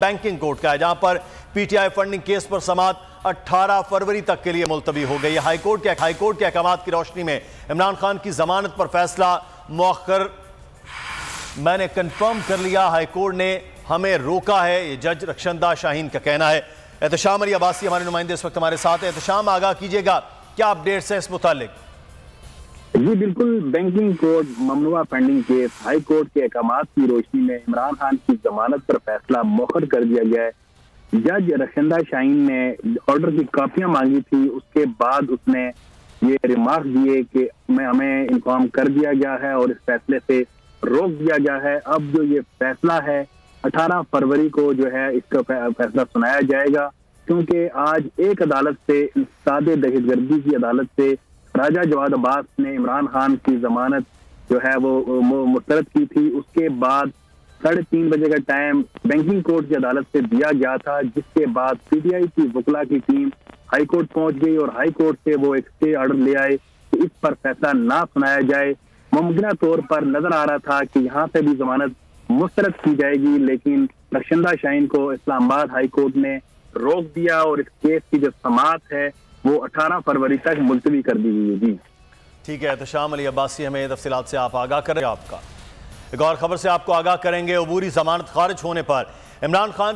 Banking court का है, जहां पर पीटीआई फंडिंग केस पर समाअत 18 फरवरी तक के लिए मुलतवी हो गई है। हाईकोर्ट के अहकाम की रोशनी में इमरान खान की जमानत पर फैसला मुअख्खर मैंने कंफर्म कर लिया। हाईकोर्ट ने हमें रोका है, ये जज रक्षंदा शाहीन का कहना है। एहतशाम अली अब्बासी हमारे नुमाइंदे इस वक्त हमारे साथ है। एहतशाम, आगाह कीजिएगा, क्या अपडेट्स है इस मुतालिक? जी बिल्कुल, बैंकिंग कोर्ट ममनुआ फंडिंग केस हाई कोर्ट के अहकाम की रोशनी में इमरान खान की जमानत पर फैसला मुअख्खर कर दिया गया है। जज रक्षंदा शाहीन ने ऑर्डर की कॉपियां मांगी थी, उसके बाद उसने ये रिमार्क दिए कि हमें इन्फॉर्म कर दिया गया है और इस फैसले से रोक दिया गया है। अब जो ये फैसला है 18 फरवरी को जो है इसका फैसला सुनाया जाएगा, क्योंकि आज एक अदालत से, सादे दहशतगर्दी की अदालत से राजा जवाद अब्बास ने इमरान खान की जमानत जो है वो मुस्तरद की थी। उसके बाद 3:30 बजे का टाइम बैंकिंग कोर्ट की अदालत से दिया गया था, जिसके बाद पीटीआई की वकला की टीम हाई कोर्ट पहुंच गई और हाई कोर्ट से वो एक स्टे ऑर्डर ले आए कि इस पर फैसला ना सुनाया जाए। मुमकिन तौर पर नजर आ रहा था कि यहाँ से भी जमानत मुस्तरद की जाएगी, लेकिन रक्षंदा शाहीन को इस्लामाबाद हाई कोर्ट ने रोक दिया और इस केस की जो समाअत है वो 18 फरवरी तक मुलतवी कर दी गई है। जी ठीक है, एहतशाम अली अब्बासी हमें तफसीलात से आप आगाह करेंगे। आपका एक और खबर से आपको आगाह करेंगे। अबूरी जमानत खारिज होने पर इमरान खान